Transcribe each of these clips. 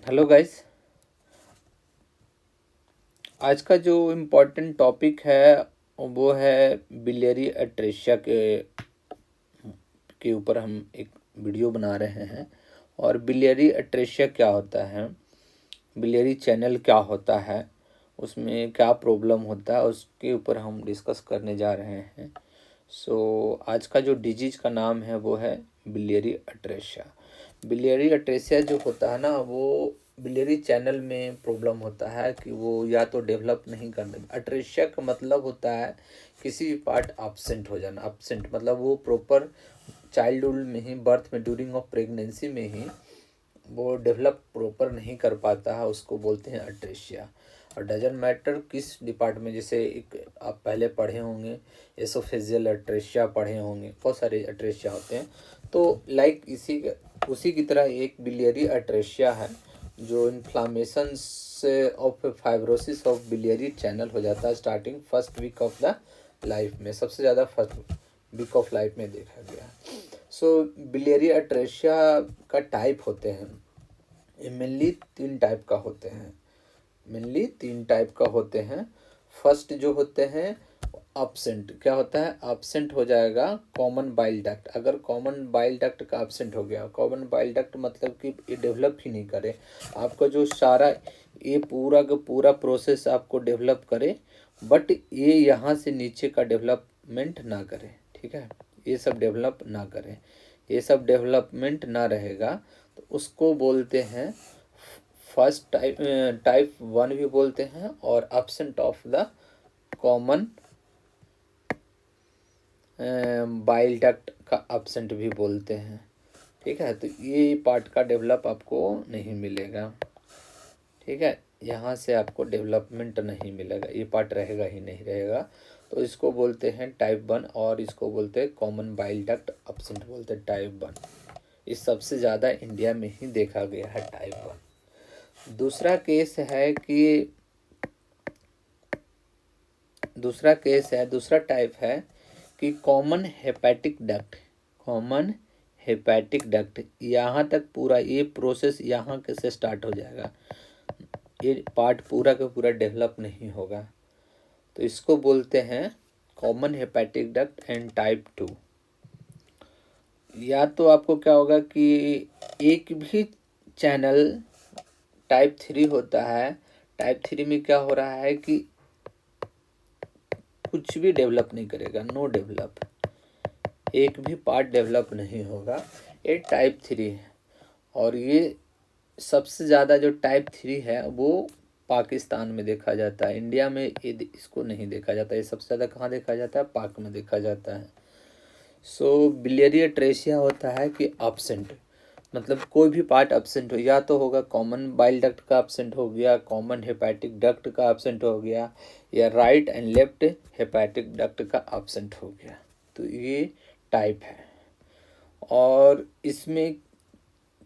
Hello guys. आज का जो इम्पोर्टेंट टॉपिक है वो है बिलियरी एट्रेशिया के ऊपर हम एक वीडियो बना रहे हैं। और बिलियरी एट्रेशिया क्या होता है, बिलियरी चैनल क्या होता है, उसमें क्या प्रॉब्लम होता है, उसके ऊपर हम डिस्कस करने जा रहे हैं। आज का जो डिजीज का नाम है वो है बिलियरी एट्रेशिया। बिलियरी एट्रेशिया जो होता है ना, वो बिलियरी चैनल में प्रॉब्लम होता है कि वो या तो डेवलप नहीं करने। एट्रेशिया का मतलब होता है किसी भी पार्ट एब्सेंट हो जाना। एब्सेंट मतलब वो प्रॉपर चाइल्डहुड में ही, बर्थ में, ड्यूरिंग ऑफ प्रेगनेंसी में ही वो डेवलप प्रॉपर नहीं कर पाता है, उसको बोलते हैं एट्रेशिया। और डजन मैटर किस डिपार्टमेंट, जैसे एक आप पहले पढ़े होंगे एसोफेजियल एट्रेशिया पढ़े होंगे, बहुत सारे एट्रेशिया होते हैं। तो लाइक उसी की तरह एक बिलियरी एट्रेशिया है जो इन्फ्लामेशन से of fibrosis of biliary channel हो जाता है starting first week of the life में। सबसे ज़्यादा फर्स्ट वीक ऑफ लाइफ में देखा गया है। बिलियरी एट्रेशिया का टाइप होते हैं, ये मेनली तीन टाइप का होते हैं। फर्स्ट जो होते हैं एब्सेंट, क्या होता है, एब्सेंट हो जाएगा कॉमन बाइल डक्ट। अगर कॉमन बाइल डक्ट का एब्सेंट हो गया, कॉमन बाइल डक्ट मतलब कि ये डेवलप ही नहीं करे, आपका जो सारा ये पूरा का पूरा प्रोसेस आपको डेवलप करे, बट ये यहाँ से नीचे का डेवलपमेंट ना करे। ठीक है, ये सब डेवलप ना करे, ये सब डेवलपमेंट ना रहेगा तो उसको बोलते हैं फर्स्ट टाइप 1 भी बोलते हैं, और absent of the common bile duct का एब्सेंट भी बोलते हैं। ठीक है, तो ये पार्ट का डेवलप आपको नहीं मिलेगा। ठीक है, यहाँ से आपको डेवलपमेंट नहीं मिलेगा, ये पार्ट रहेगा ही नहीं रहेगा। तो इसको बोलते हैं टाइप 1, और इसको बोलते हैं कॉमन बाइल डक्ट एब्सेंट बोलते हैं टाइप 1। इस सबसे ज़्यादा इंडिया में ही देखा गया है टाइप 1। दूसरा केस दूसरा टाइप है कि कॉमन हेपेटिक डक्ट। यहाँ तक पूरा ये प्रोसेस यहाँ के से स्टार्ट हो जाएगा, ये पार्ट पूरा का पूरा डेवलप नहीं होगा, तो इसको बोलते हैं common hepatic duct and type 2। या तो आपको क्या होगा कि एक भी चैनल टाइप 3 होता है, टाइप 3 में क्या हो रहा है कि कुछ भी डेवलप नहीं करेगा, नो डेवलप, एक भी पार्ट डेवलप नहीं होगा, ये टाइप 3 है। और ये सबसे ज़्यादा जो टाइप 3 है वो पाकिस्तान में देखा जाता है, इंडिया में इसको नहीं देखा जाता। ये सबसे ज़्यादा कहाँ देखा जाता है, पाक में देखा जाता है। बिलियरी एट्रेशिया होता है कि एब्सेंट, मतलब कोई भी पार्ट एब्सेंट हो, या तो होगा कॉमन बाइल डक्ट का एब्सेंट हो गया, कॉमन हेपेटिक डक्ट का एब्सेंट हो गया, या right and left hepatic duct का एब्सेंट हो गया। तो ये टाइप है। और इसमें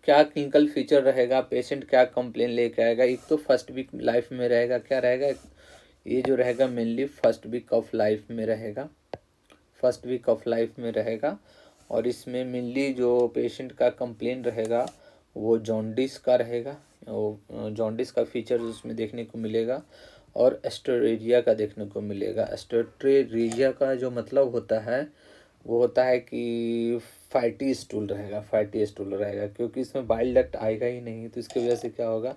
क्या क्लिनिकल फीचर रहेगा, पेशेंट क्या कंप्लेन लेके आएगा, एक तो फर्स्ट वीक लाइफ में रहेगा, क्या रहेगा, ये जो रहेगा mainly first week of life में रहेगा। और इसमें मेनली जो पेशेंट का कंप्लेन रहेगा वो जॉन्डिस का रहेगा, वो जॉन्डिस का फीचर उसमें देखने को मिलेगा, और एस्टरेरिया का देखने को मिलेगा। एस्टरेरिया का जो मतलब होता है वो होता है कि फैटी स्टूल रहेगा, क्योंकि इसमें बाइल डक्ट आएगा ही नहीं, तो इसकी वजह से क्या होगा,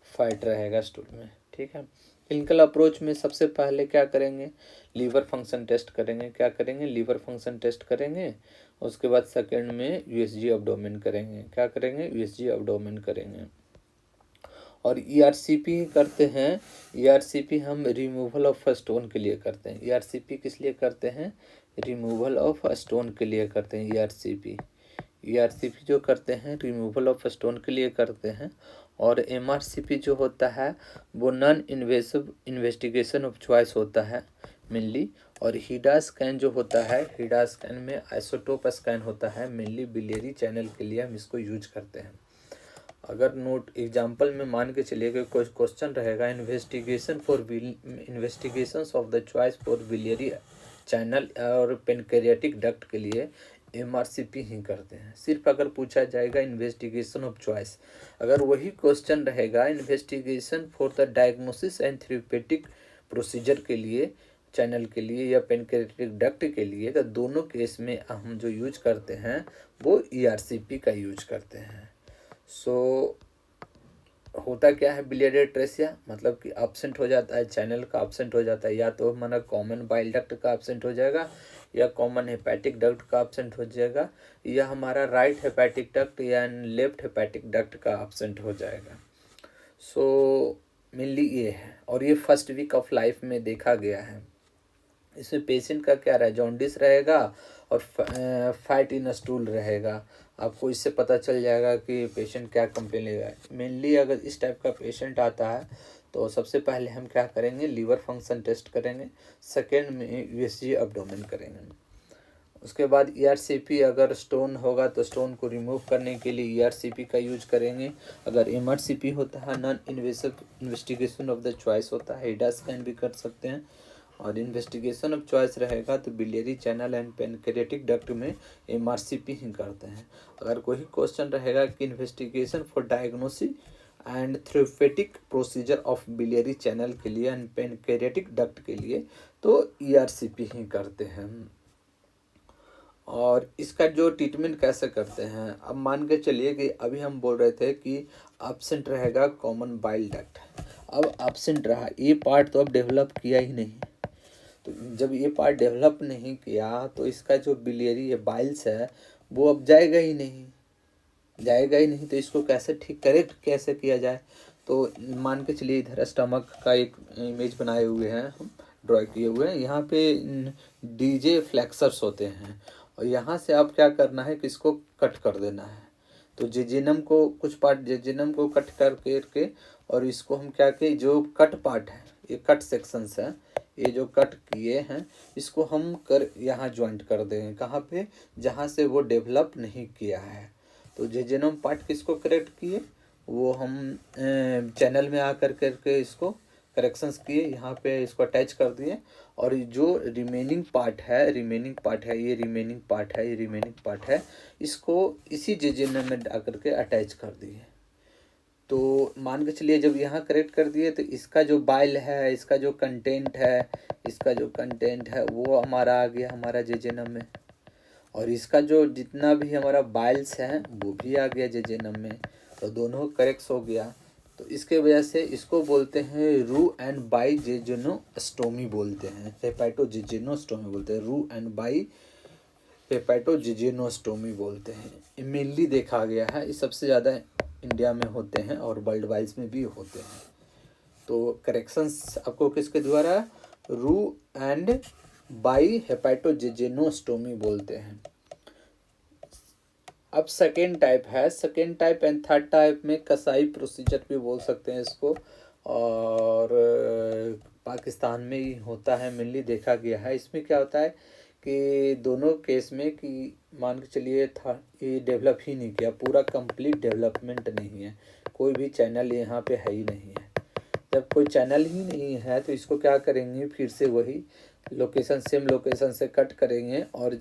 फैट रहेगा स्टूल में। ठीक है, क्लिनिकल अप्रोच में सबसे पहले क्या करेंगे, लीवर फंक्शन टेस्ट करेंगे। उसके बाद सेकेंड में यूएसजी एब्डोमेन करेंगे। और ईआरसीपी करते हैं। ईआरसीपी हम रिमूवल ऑफ स्टोन के लिए करते हैं। ईआरसीपी किस लिए करते हैं, रिमूवल ऑफ स्टोन के लिए करते हैं। ईआरसीपी जो करते हैं रिमूवल ऑफ स्टोन के लिए करते हैं। और एमआरसीपी जो होता है वो non invasive investigation of choice होता है मेनली। और हीडा स्कैन जो होता है, हीडा स्कैन में आइसोटोप स्कैन होता है, मेनली बिलियरी चैनल के लिए हम इसको यूज करते हैं। अगर नोट एग्जाम्पल में मान के चलिए कि कोई क्वेश्चन रहेगा, investigations of the choice for biliary channel और पेनक्रियाटिक डक्ट के लिए एमआरसीपी ही करते हैं। सिर्फ अगर पूछा जाएगा इन्वेस्टिगेशन ऑफ चॉइस, अगर वही क्वेश्चन रहेगा investigation for the diagnosis and therapeutic procedure के लिए, चैनल के लिए या पेनक्रियाटिक डक्ट के लिए, तो दोनों केस में हम जो यूज करते हैं वो ईआरसीपी का यूज करते हैं। सो होता क्या है बिलियरी अट्रेसिया, मतलब कि एब्सेंट हो जाता है, चैनल का एब्सेंट हो जाता है, या तो हमारा कॉमन बाइल डक्ट का एब्सेंट हो जाएगा, या कॉमन हेपेटिक डक्ट का एब्सेंट हो जाएगा, या हमारा राइट हेपेटिक डक्ट या लेफ्ट हेपेटिक डक्ट का एब्सेंट हो जाएगा। सो मेनली ये है, और ये फर्स्ट वीक ऑफ लाइफ में देखा गया है। इसमें पेशेंट का क्या रहा है, जॉन्डिस रहेगा और फैट इन स्टूल रहेगा। आपको इससे पता चल जाएगा कि पेशेंट क्या कंप्लेन लेगा। मेनली अगर इस टाइप का पेशेंट आता है तो सबसे पहले हम क्या करेंगे, लीवर फंक्शन टेस्ट करेंगे, सेकेंड में यूएसजी अब्डोमेन करेंगे। उसके बाद ईआरसीपी, अगर स्टोन होगा तो स्टोन को रिमूव करने के लिए ईआरसीपी का यूज करेंगे। अगर एमआरसीपी होता है, non invasive investigation of the choice होता है, हिडा स्कैन भी कर सकते हैं। और इन्वेस्टिगेशन ऑफ चॉइस रहेगा तो biliary channel and pancreatic duct में एमआरसीपी ही करते हैं। अगर कोई क्वेश्चन रहेगा कि investigation for diagnosis and therapeutic procedure of biliary channel के लिए एंड पेनक्रियाटिक डक्ट के लिए, तो ईआरसीपी ही करते हैं। और इसका जो ट्रीटमेंट कैसे करते हैं, अब मान के चलिए कि अभी हम बोल रहे थे कि एब्सेंट रहेगा कॉमन बाइल डक्ट। अब एब्सेंट रहा, ये पार्ट तो अब डेवलप किया ही नहीं, तो जब ये पार्ट डेवलप नहीं किया तो इसका जो बिलियरी है, बाइल्स है, वो अब जाएगा ही नहीं, जाएगा ही नहीं। तो इसको कैसे ठीक, करेक्ट कैसे किया जाए, तो मान के चलिए इधर स्टमक का एक इमेज बनाए हुए हैं, हम ड्रॉ किए हुए हैं। यहाँ पे डीजे फ्लेक्सर्स होते हैं, और यहाँ से आप क्या करना है कि इसको कट कर देना है। तो जेजिनम को, कुछ पार्ट जेजिनम को कट करके, और इसको हम क्या कि जो कट पार्ट है, ये कट सेक्शंस है, ये जो कट किए हैं इसको हम कर यहाँ ज्वाइंट कर देंगे। कहाँ पे, जहाँ से वो डेवलप नहीं किया है। तो जेजिनम पार्ट किसको करेक्ट किए, वो हम चैनल में आकर करके इसको करेक्शंस किए, यहाँ पे इसको अटैच कर दिए। और जो रिमेनिंग पार्ट है, ये रिमेनिंग पार्ट है, इसको इसी जेजिनम में आकर के अटैच कर दिए। तो मान के चलिए जब यहाँ करेक्ट कर दिए तो इसका जो बाइल है, इसका जो कंटेंट है, वो हमारा आ गया हमारा जेजेनम में, और इसका जो जितना भी हमारा बाइल्स है वो भी आ गया जेजेनम में। तो दोनों करेक्ट हो गया। तो इसके वजह से इसको बोलते हैं रू एंड बाई जेजेनोस्टोमी बोलते हैं, हेपेटोजेजेनोस्टोमी बोलते हैं, रू एंड बाई हेपेटोजेजेनोस्टोमी बोलते हैं। मेनली देखा गया है, ये सबसे ज़्यादा इंडिया में होते हैं और वर्ल्ड वाइड में भी होते हैं। तो करेक्शंस आपको किसके द्वारा, रू एंड बाई हेपेटोजेजेनोस्टोमी बोलते हैं। अब सेकेंड टाइप है, second type and third type में कसाई प्रोसीजर भी बोल सकते हैं इसको, और पाकिस्तान में ही होता है, मेनली देखा गया है। इसमें क्या होता है कि दोनों केस में कि मान के चलिए था ये डेवलप ही नहीं किया, पूरा कंप्लीट डेवलपमेंट नहीं है, कोई भी चैनल यहाँ पे है ही नहीं है। जब कोई चैनल ही नहीं है तो इसको क्या करेंगे, फिर से वही लोकेशन, सेम लोकेशन से कट करेंगे और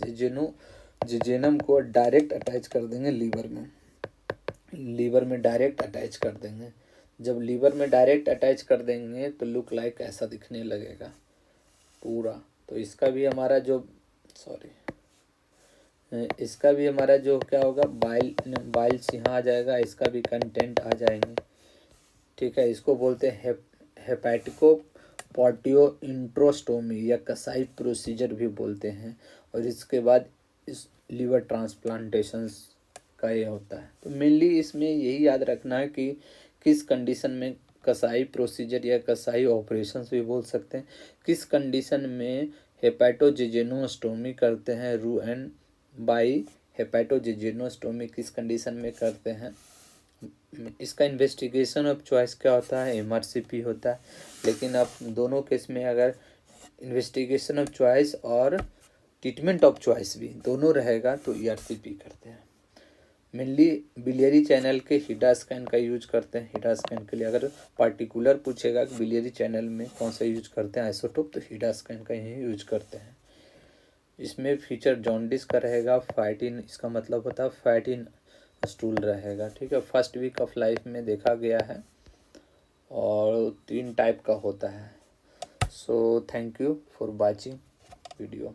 जेजेनम को डायरेक्ट अटैच कर देंगे लीवर में डायरेक्ट अटैच कर देंगे। जब लीवर में डायरेक्ट अटैच कर देंगे तो लुक लाइक ऐसा दिखने लगेगा पूरा। तो इसका भी हमारा जो क्या होगा, बाइल्स यहाँ आ जाएगा, इसका भी कंटेंट आ जाएंगे। ठीक है, इसको बोलते हैं हेपेटिको पोर्टियो इंट्रोस्टोमी या कसाई प्रोसीजर भी बोलते हैं। और इसके बाद इस लीवर ट्रांसप्लांटेशंस का ये होता है। तो मेनली इसमें यही याद रखना है कि किस कंडीशन में कसाई प्रोसीजर या कसाई ऑपरेशंस भी बोल सकते हैं, किस कंडीशन में हेपेटोजेजेनोस्टोमी करते हैं, रू एंड बाई हेपेटोजेजेनोस्टोमी किस कंडीशन में करते हैं। इसका इन्वेस्टिगेशन ऑफ चॉइस क्या होता है, एमआरसीपी होता है। लेकिन अब दोनों केस में अगर इन्वेस्टिगेशन ऑफ चॉइस और ट्रीटमेंट ऑफ चॉइस भी दोनों रहेगा तो ईआरसीपी करते हैं। मेनली बिलियरी चैनल के हिडा स्कैन का यूज करते हैं। हिडा स्कैन के लिए अगर पार्टिकुलर पूछेगा कि बिलियरी चैनल में कौन सा यूज करते हैं आइसोटोप, तो हिडा स्कैन का ही यूज करते हैं। इसमें फीचर जॉन्डिस का रहेगा। फैट इन, इसका मतलब होता है फैट इन स्टूल रहेगा, ठीक है। फर्स्ट वीक ऑफ लाइफ में देखा गया है और 3 टाइप का होता है। So thank you for watching video.